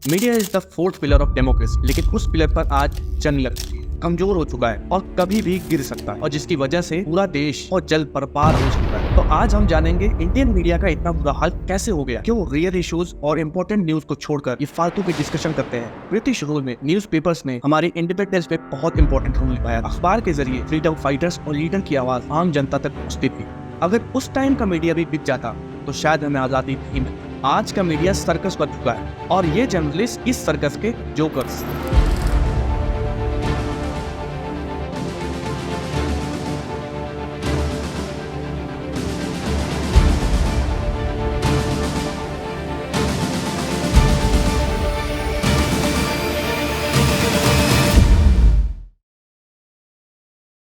Media is the fourth pillar of democracy, लेकिन उस pillar पर आज जंग लग चुकी है, कमजोर हो चुका है और कभी भी गिर सकता है, और जिसकी वजह से पूरा देश और जल बर्बाद हो सकता है। तो आज हम जानेंगे इंडियन मीडिया का इतना बुरा हाल कैसे हो गया, क्यों रियल इश्यूज और इम्पोर्टेंट न्यूज को छोड़कर ये फालतू की डिस्कशन करते हैं। ब्रिटिश रूल में न्यूज़पेपर्स ने हमारी इंडिपेंडेंस में बहुत इंपॉर्टेंट रोल निभाया। अखबार के जरिए फ्रीडम फाइटर्स और लीडर की आवाज आम जनता तक पहुंचती थी। अगर उस टाइम का मीडिया भी बिक जाता तो शायद हमें आजादी नहीं मिलती। आज का मीडिया सर्कस बन चुका है और ये जर्नलिस्ट इस सर्कस के जोकर्स।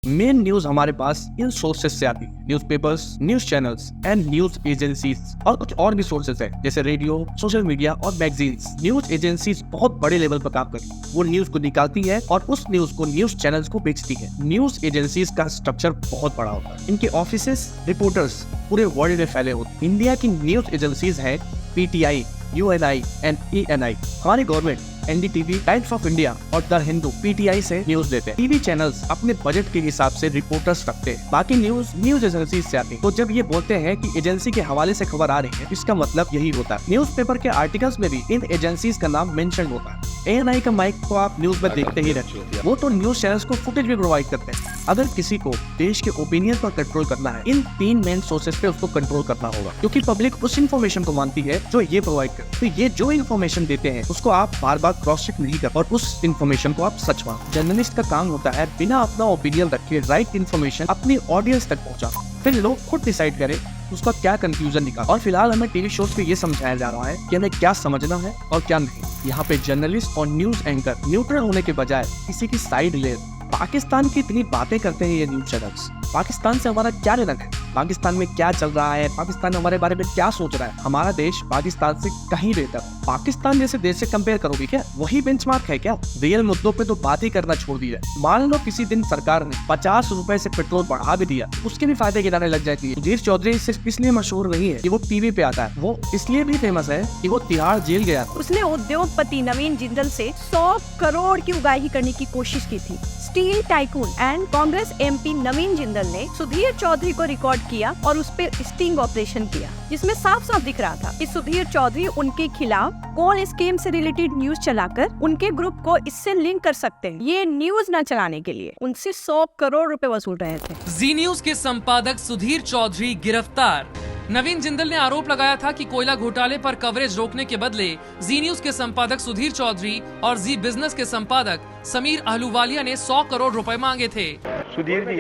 मेन न्यूज हमारे पास इन सोर्सेज से आती है, newspapers, news channels and news agencies, और कुछ और भी सोर्सेज है जैसे रेडियो, सोशल मीडिया और मैगजीन्स। न्यूज एजेंसीज बहुत बड़े लेवल पर काम करती है, वो न्यूज को निकालती है और उस न्यूज को न्यूज चैनल्स को बेचती है। न्यूज एजेंसीज का स्ट्रक्चर बहुत बड़ा होता है, इनके ऑफिसेस रिपोर्टर्स पूरे वर्ल्ड में फैले होते हैं। इंडिया की न्यूज एजेंसीज है PTI, UNI एंड ENI। हमारी government NDTV, times of India और द हिंदू PTI से न्यूज देते हैं। टीवी चैनल्स अपने बजट के हिसाब से रिपोर्टर्स रखते हैं, बाकी न्यूज एजेंसी से आती है। तो जब ये बोलते हैं कि एजेंसी के हवाले से खबर आ रही है, इसका मतलब यही होता है। न्यूज़पेपर के आर्टिकल्स में भी इन एजेंसीज का नाम मेंशन होता है। ANI का माइक तो आप न्यूज में देखते ही रहते हो, वो तो न्यूज चैनल्स को फुटेज भी प्रोवाइड करते हैं। अगर किसी को देश के ओपिनियन पर कंट्रोल करना है, इन 3 मेन सोर्सेज पे उसको कंट्रोल करना होगा, क्योंकि पब्लिक उस इन्फॉर्मेशन को मानती है जो ये प्रोवाइड करते हैं। तो ये जो इन्फॉर्मेशन देते हैं उसको आप बार बार क्रॉस चेक नहीं कर और उस इन्फॉर्मेशन को आप सच मान। जर्नलिस्ट का काम होता है बिना अपना ओपिनियन रखे राइट इन्फॉर्मेशन अपनी ऑडियंस तक पहुंचाना, फिर लोग खुद डिसाइड करें उसका क्या कंक्लूजन निकाल। और फिलहाल हमें टीवी शोज पे ये समझाया जा रहा है कि हमें क्या समझना है और क्या नहीं। यहाँ पे जर्नलिस्ट और न्यूज एंकर न्यूट्रल होने के बजाय किसी की साइड ले। पाकिस्तान की इतनी बातें करते हैं ये न्यूज चैनल्स, पाकिस्तान से हमारा क्या लेना है, पाकिस्तान में क्या चल रहा है, पाकिस्तान हमारे बारे में क्या सोच रहा है। हमारा देश पाकिस्तान से कहीं बेहतर। पाकिस्तान जैसे देश से कंपेयर करोगे क्या? वही बेंचमार्क है क्या? रियल मुद्दों पे तो बात ही करना छोड़ दिया। मान लो किसी दिन सरकार ने 50 रुपए से पेट्रोल बढ़ा भी दिया, उसके भी फायदे गिनाने लग जाती है। सुधीर चौधरी सिर्फ इसलिए मशहूर नहीं है कि वो टीवी पे आता है, वो इसलिए भी फेमस है कि वो तिहाड़ जेल गया था। उसने उद्योगपति नवीन जिंदल से 100 करोड़ की उगाही करने की कोशिश की थी। Steel tycoon and Congress MP नवीन जिंदल ने सुधीर चौधरी को रिकॉर्ड किया और उस पर स्टिंग ऑपरेशन किया, जिसमें साफ साफ दिख रहा था कि सुधीर चौधरी उनके खिलाफ कोल स्कीम से रिलेटेड न्यूज चलाकर उनके ग्रुप को इससे लिंक कर सकते हैं। ये न्यूज न चलाने के लिए उनसे 100 करोड़ रुपए वसूल रहे थे। जी न्यूज के संपादक सुधीर चौधरी गिरफ्तार। नवीन जिंदल ने आरोप लगाया था कि कोयला घोटाले पर कवरेज रोकने के बदले जी न्यूज के संपादक सुधीर चौधरी और जी बिजनेस के संपादक समीर अहलूवालिया ने 100 करोड़ रुपए मांगे थे। सुधीर जी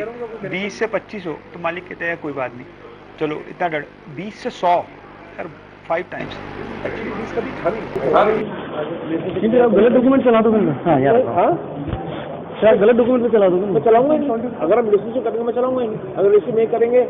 20 से 25 हो तो मालिक कहते हैं कोई बात नहीं, चलो इतना डर 20 से 100 यार 5 टाइम्स। गलत डॉक्यूमेंट चला दो। हाँ यार शायद गलत डॉक्यूमेंट पे चला दूंगा। मैं चलाऊंगा ही नहीं। अगर हम रजिस्ट्री करेंगे मैं चलाऊंगा ही नहीं। अगर रजिस्ट्री नहीं करेंगे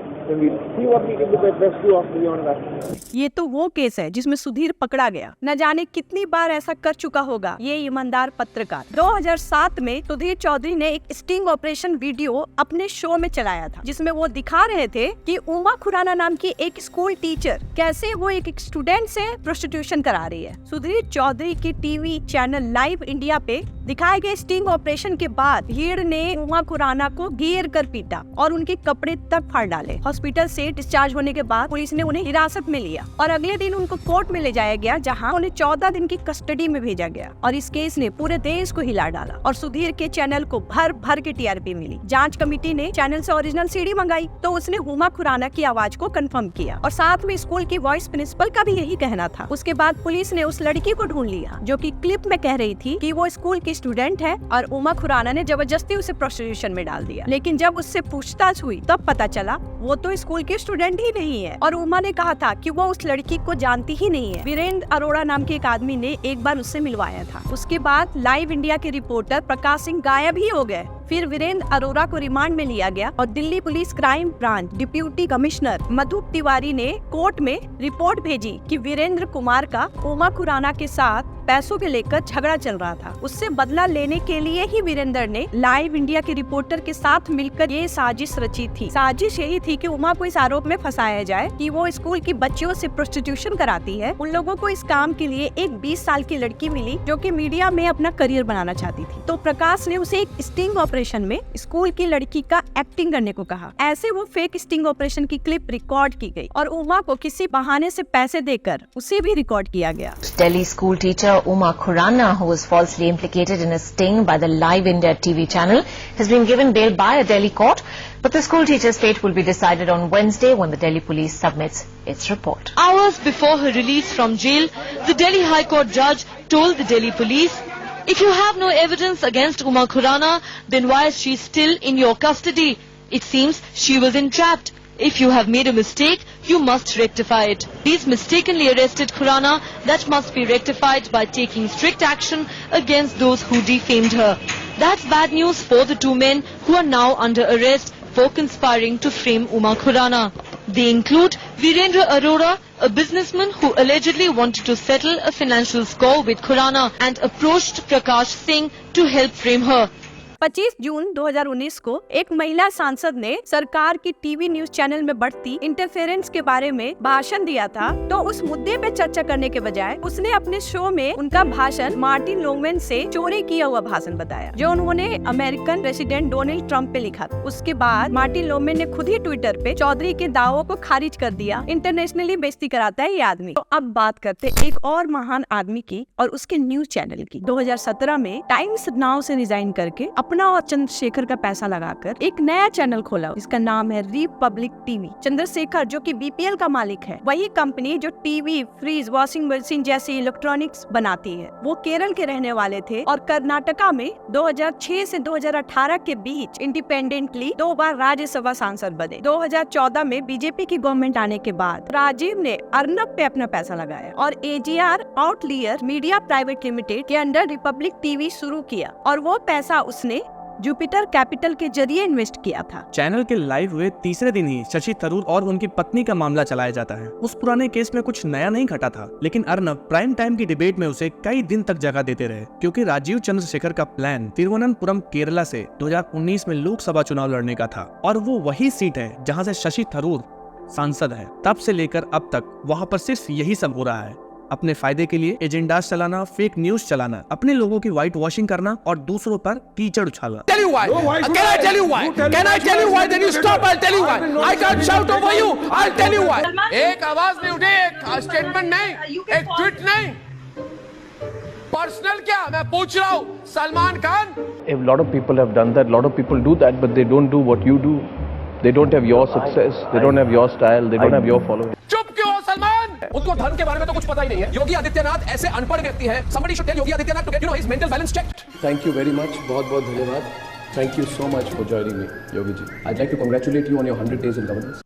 ये तो वो केस है जिसमें सुधीर पकड़ा गया। न जाने कितनी बार ऐसा कर चुका होगा ये ईमानदार पत्रकार। 2007 में सुधीर चौधरी ने एक स्टिंग ऑपरेशन वीडियो अपने शो में चलाया था, जिसमें वो दिखा रहे थे कि उमा खुराना नाम की एक स्कूल टीचर कैसे वो एक स्टूडेंट से प्रोस्टिट्यूशन करा रही है। सुधीर चौधरी की टीवी चैनल लाइव इंडिया पे दिखाए गए स्टिंग ऑपरेशन के बाद भीड़ ने उमा खुराना को घेर कर पीटा और उनके कपड़े तक फाड़ डाले। हॉस्पिटल से डिस्चार्ज होने के बाद पुलिस ने उन्हें हिरासत में लिया और अगले दिन उनको कोर्ट में ले जाया गया, जहां उन्हें 14 दिन की कस्टडी में भेजा गया। और इस केस ने पूरे देश को हिला डाला और सुधीर के चैनल को भर भर के TRP मिली। जांच कमेटी ने चैनल से ओरिजिनल CD मंगाई तो उसने उमा खुराना की आवाज को कंफर्म किया और साथ में स्कूल की वाइस प्रिंसिपल का भी यही कहना था। उसके बाद पुलिस ने उस लड़की को ढूंढ लिया जो कि क्लिप में कह रही थी कि वो स्कूल की स्टूडेंट है और उमा खुराना ने जबरदस्ती उसे प्रोस्टिट्यूशन में डाल दिया। लेकिन जब उससे पूछताछ हुई तब पता चला वो तो स्कूल की स्टूडेंट ही नहीं है और उमा ने कहा था कि वो उस लड़की को जानती ही नहीं है। वीरेंद्र अरोड़ा नाम के एक आदमी ने एक बार उससे मिलवाया था। उसके बाद लाइव इंडिया के रिपोर्टर प्रकाश सिंह गायब ही हो गए। फिर वीरेंद्र अरोड़ा को रिमांड में लिया गया और Delhi police crime branch deputy commissioner Madhu Tiwari ने कोर्ट में रिपोर्ट भेजी कि वीरेंद्र कुमार का उमा खुराना के साथ पैसों के लेकर झगड़ा चल रहा था। उससे बदला लेने के लिए ही वीरेंद्र ने लाइव इंडिया के रिपोर्टर के साथ मिलकर ये साजिश रची थी। साजिश यही थी कि उमा को इस आरोप में फंसाया जाए कि वो स्कूल की बच्चियों से प्रोस्टिट्यूशन कराती है। उन लोगों को इस काम के लिए एक 20 साल की लड़की मिली जो कि मीडिया में अपना करियर बनाना चाहती थी। तो प्रकाश ने उसे एक स्टिंग ऑपरेशन में स्कूल की लड़की का एक्टिंग करने को कहा। ऐसे वो फेक स्टिंग ऑपरेशन की क्लिप रिकॉर्ड की गई और उमा को किसी बहाने से पैसे देकर उसे भी रिकॉर्ड किया गया। Delhi school teacher Uma Khurana, who was falsely implicated in a sting by the Live India TV channel, has been given bail by a Delhi court, but the school teacher's fate will be decided on Wednesday when the Delhi police submits its report. Hours before her release from jail, the Delhi High Court judge told the Delhi police, "If you have no evidence against Uma Khurana, then why is she still in your custody? It seems she was entrapped. If you have made a mistake, you must rectify it. These mistakenly arrested Khurana, that must be rectified by taking strict action against those who defamed her." That's bad news for the two men who are now under arrest for conspiring to frame Uma Khurana. They include Virendra Arora, a businessman who allegedly wanted to settle a financial score with Khurana and approached Prakash Singh to help frame her. 25 जून 2019 को एक महिला सांसद ने सरकार की TV news channel में बढ़ती interference के बारे में भाषण दिया था। तो उस मुद्दे पे चर्चा करने के बजाय उसने अपने शो में उनका भाषण मार्टिन लोमेन से चोरी किया हुआ भाषण बताया, जो उन्होंने अमेरिकन प्रेसिडेंट डोनाल्ड ट्रंप पे लिखा था। उसके बाद मार्टिन लोमेन ने खुद ही ट्विटर पे चौधरी के दावों को खारिज कर दिया। इंटरनेशनली बेइज्जती कराता है ये आदमी। तो अब बात करते एक और महान आदमी की और उसके न्यूज चैनल की। 2017 में टाइम्स नाउ से रिजाइन करके अपना और चंद्रशेखर का पैसा लगाकर एक नया चैनल खोला। इसका नाम है रिपब्लिक टीवी। चंद्रशेखर जो कि बीपीएल का मालिक है, वही कंपनी जो टीवी, फ्रिज, वॉशिंग मशीन जैसी इलेक्ट्रॉनिक्स बनाती है। वो केरल के रहने वाले थे और कर्नाटका में 2006 से 2018 के बीच इंडिपेंडेंटली 2 बार राज्यसभा सांसद बने। 2014 में बीजेपी की गवर्नमेंट आने के बाद राजीव ने अर्नब पे अपना पैसा लगाया और AGR outlier media private limited के अंडर रिपब्लिक टीवी शुरू किया और वो पैसा उसने जुपिटर कैपिटल के जरिए इन्वेस्ट किया था। चैनल के लाइव हुए तीसरे दिन ही शशि थरूर और उनकी पत्नी का मामला चलाया जाता है। उस पुराने केस में कुछ नया नहीं घटा था, लेकिन अर्नब प्राइम टाइम की डिबेट में उसे कई दिन तक जगह देते रहे, क्योंकि राजीव चंद्रशेखर का प्लान तिरुवनंतपुरम केरला से 2019 में लोकसभा चुनाव लड़ने का था और वो वही सीट है जहाँ से शशि थरूर सांसद है। तब से लेकर अब तक वहाँ पर सिर्फ यही सब हो रहा है। अपने फायदे के लिए एजेंडास चलाना, फेक न्यूज चलाना, अपने लोगों की व्हाइट वॉशिंग करना और दूसरों पर कीचड़ उछालना। Tell you why? Can I tell you why? Can I tell you why? Then you stop. I'll tell you why. I can't shout over you. I'll tell you why. एक आवाज नहीं उठी, एक स्टेटमेंट नहीं, एक ट्वीट नहीं। Personal क्या? मैं पूछ रहा हूँ। Salman Khan. A lot of people have done that. A lot of people do that, but they don't do what you do. They don't have your success. They don't have your style. They don't have your following. चुप क्यों हो सलमान? उनको धर्म के बारे में तो कुछ पता ही नहीं है। योगी आदित्यनाथ ऐसे अनपढ़ व्यक्ति हैं। Somebody should tell Yogi Adityanath to get his mental balance checked. Thank you very much. बहुत धन्यवाद. Thank you so much for joining me, Yogi ji. I'd like to congratulate you on your 100 days in governance.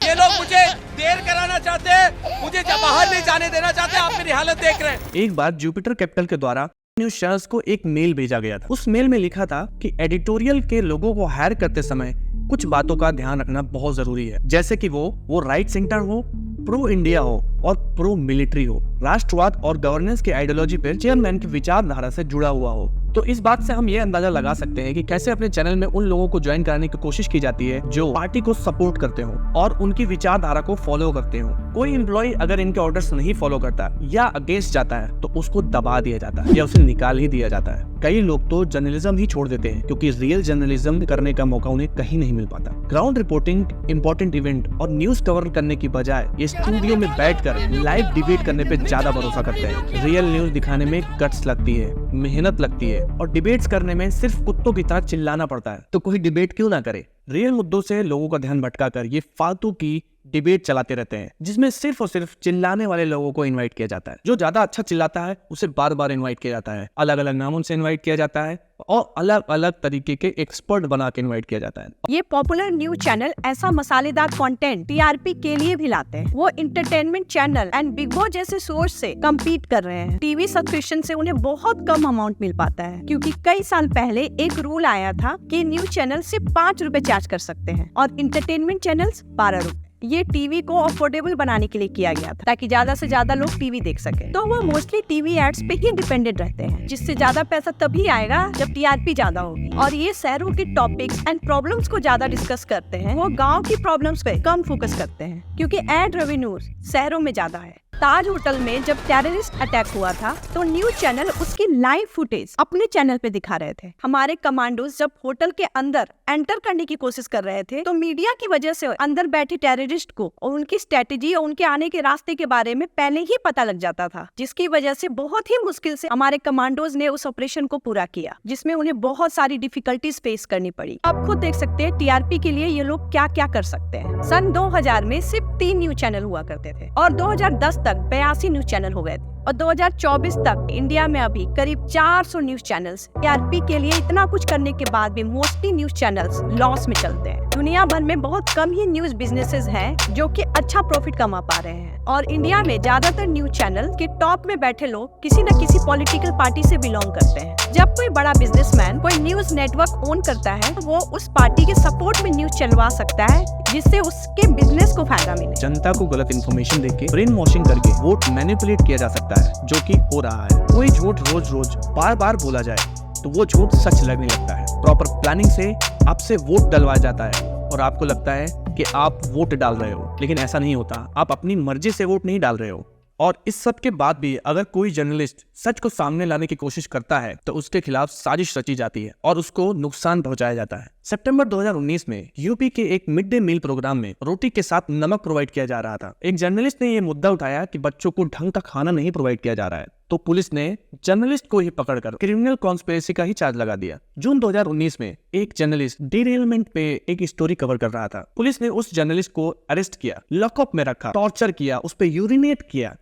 ये लोग मुझे देर कराना चाहते हैं, मुझे बाहर नहीं जाने देना चाहते। आप मेरी हालत देख रहे हैं। एक बार जुपिटर कैपिटल के द्वारा न्यूज चैनल्स को एक मेल भेजा गया था। उस मेल में लिखा था कि एडिटोरियल के लोगों को हायर करते समय कुछ बातों का ध्यान रखना बहुत जरूरी है, जैसे कि वो राइट सेंटर हो, प्रो इंडिया हो और प्रो मिलिट्री हो, राष्ट्रवाद और गवर्नेंस के आइडियोलॉजी पर चेयरमैन की विचारधारा से जुड़ा हुआ हो। तो इस बात से हम ये अंदाजा लगा सकते हैं कि कैसे अपने चैनल में उन लोगों को ज्वाइन कराने की कोशिश की जाती है जो पार्टी को सपोर्ट करते हो और उनकी विचारधारा को फॉलो करते हो। कोई एम्प्लॉय अगर इनके ऑर्डर्स नहीं फॉलो करता या अगेंस्ट जाता है तो उसको दबा दिया जाता है या उसे निकाल ही दिया जाता है। कई लोग तो जर्नलिज्म ही छोड़ देते हैं क्योंकि रियल जर्नलिज्म करने का मौका उन्हें कहीं नहीं मिल पाता। ग्राउंड रिपोर्टिंग, इंपॉर्टेंट इवेंट और न्यूज कवर करने की बजाय ये स्टूडियो में बैठकर लाइव डिबेट करने पे ज्यादा भरोसा करते हैं। रियल न्यूज दिखाने में गट्स लगती है, मेहनत लगती है और डिबेट्स करने में सिर्फ कुत्तों की तरह चिल्लाना पड़ता है। तो कोई डिबेट क्यों ना करे? रियल मुद्दों से लोगों का ध्यान भटकाकर ये फालतू की डिबेट चलाते रहते हैं, जिसमें सिर्फ और सिर्फ चिल्लाने वाले लोगों को इनवाइट किया जाता है। जो ज्यादा अच्छा चिल्लाता है उसे बार बार इनवाइट किया जाता है, अलग अलग नामों से इनवाइट किया जाता है और अलग अलग तरीके के एक्सपर्ट बना के इनवाइट किया जाता है। ये पॉपुलर न्यूज चैनल ऐसा मसालेदार कंटेंट टीआरपी के लिए भी लाते हैं। वो entertainment channel and big boss जैसे सोर्स से कम्पीट कर रहे हैं। टीवी सब्सक्रिप्शन से उन्हें बहुत कम अमाउंट मिल पाता है, क्योंकि कई साल पहले एक रूल आया था कि न्यूज चैनल सिर्फ 5 रुपए चार्ज कर सकते हैं और इंटरटेनमेंट चैनल्स 12 रुपए। ये टीवी को अफोर्डेबल बनाने के लिए किया गया था, ताकि ज्यादा से ज्यादा लोग टीवी देख सके। तो वो मोस्टली टीवी एड्स पे ही डिपेंडेंट रहते हैं, जिससे ज्यादा पैसा तभी आएगा जब टीआरपी ज्यादा होगी। और ये शहरों के टॉपिक्स एंड प्रॉब्लम्स को ज्यादा डिस्कस करते हैं, वो गाँव की प्रॉब्लम्स पे कम फोकस करते हैं, क्योंकि एड रेवेन्यूज शहरों में ज्यादा है। ताज होटल में जब टेररिस्ट अटैक हुआ था तो न्यूज चैनल उसकी लाइव फुटेज अपने चैनल पे दिखा रहे थे। हमारे कमांडोज जब होटल के अंदर एंटर करने की कोशिश कर रहे थे तो मीडिया की वजह से अंदर बैठे टेररिस्ट को और उनकी स्ट्रेटेजी और उनके आने के रास्ते के बारे में पहले ही पता लग जाता था, जिसकी वजह से बहुत ही मुश्किल से हमारे कमांडोज ने उस ऑपरेशन को पूरा किया, जिसमें उन्हें बहुत सारी डिफिकल्टीज फेस करनी पड़ी। आप खुद देख सकते हैं टीआरपी के लिए ये लोग क्या क्या कर सकते हैं। सन 2000 में सिर्फ 3 न्यूज चैनल हुआ करते थे और 2010 तक 82 न्यूज चैनल हो गए थे और 2024 तक इंडिया में अभी करीब 400 न्यूज चैनल्स। टीआरपी के लिए इतना कुछ करने के बाद भी मोस्टली न्यूज चैनल्स लॉस में चलते हैं। दुनिया भर में बहुत कम ही न्यूज बिजनेसेस हैं जो कि अच्छा प्रॉफिट कमा पा रहे हैं और इंडिया में ज्यादातर न्यूज चैनल के टॉप में बैठे लोग किसी न किसी पॉलिटिकल पार्टी से बिलोंग करते हैं। जब कोई बड़ा बिजनेसमैन कोई न्यूज नेटवर्क ओन करता है तो वो उस पार्टी के सपोर्ट में न्यूज चलवा सकता है, जिससे उसके बिजनेस को फायदा मिले। जनता को गलत इन्फॉर्मेशन देके ब्रेन वॉशिंग करके वोट मैनिपुलेट किया जा सकता है, जो कि हो रहा है। कोई झूठ रोज रोज बार बार बोला जाए तो वो झूठ सच लगने लगता है। प्रॉपर प्लानिंग से आपसे वोट डलवाया जाता है और आपको लगता है कि आप वोट डाल रहे हो, लेकिन ऐसा नहीं होता। आप अपनी मर्जी से वोट नहीं डाल रहे हो। और इस सब के बाद भी अगर कोई जर्नलिस्ट सच को सामने लाने की कोशिश करता है तो उसके खिलाफ साजिश रची जाती है और उसको नुकसान पहुंचाया जाता है। सितंबर 2019 में यूपी के एक मिड डे मील प्रोग्राम में रोटी के साथ नमक प्रोवाइड किया जा रहा था। एक जर्नलिस्ट ने यह मुद्दा उठाया कि बच्चों को ढंग का खाना नहीं प्रोवाइड किया जा रहा है, तो पुलिस ने जर्नलिस्ट को ही पकड़कर क्रिमिनल कॉन्स्पिरेसी का ही चार्ज लगा दिया। जून 2019 में एक जर्नलिस्ट डिरेलमेंट पे एक स्टोरी कवर कर रहा था। पुलिस ने उस जर्नलिस्ट को अरेस्ट किया, लॉकअप में रखा, टॉर्चर किया, उस पर यूरिनेट किया।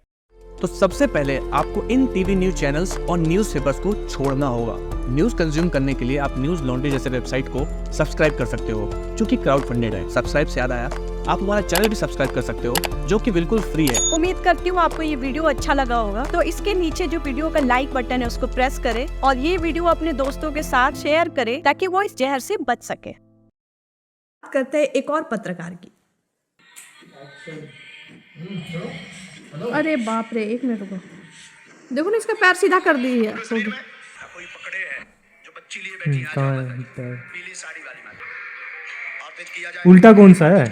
तो सबसे पहले आपको इन टीवी न्यूज चैनल्स और न्यूज पेपर्स को छोड़ना होगा। न्यूज कंज्यूम करने के लिए आप न्यूज लॉन्ड्री जैसे वेबसाइट को सब्सक्राइब कर सकते हो, जो कि क्राउड फंडेड है। सब्सक्राइब से याद आया, आप हमारा चैनल भी सब्सक्राइब कर सकते हो, जो कि बिल्कुल फ्री है। उम्मीद करती हूँ आपको ये वीडियो अच्छा लगा होगा। तो इसके नीचे जो वीडियो का लाइक बटन है उसको प्रेस करें और ये वीडियो अपने दोस्तों के साथ शेयर करें ताकि वो इस जहर से बच सके। बात करते हैं एक और पत्रकार की। अरे बाप रे, एक मिनट रुको, देखो ना इसका पैर सीधा कर दी है। उल्टा कौन सा है?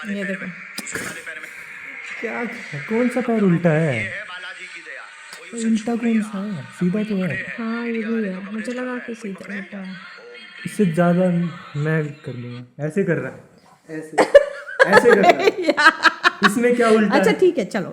ये देखो क्या, कौन सा पैर उल्टा है? उल्टा कौन सा है? सीधा तो है। हाँ ये भी है, मुझे लगा कि सीधा उल्टा है। इससे ज्यादा मैं कर लूँगा। ऐसे कर रहा है, ऐसे ऐसे कर रहा है। इसमें क्या उल्टा? अच्छा ठीक है, चलो।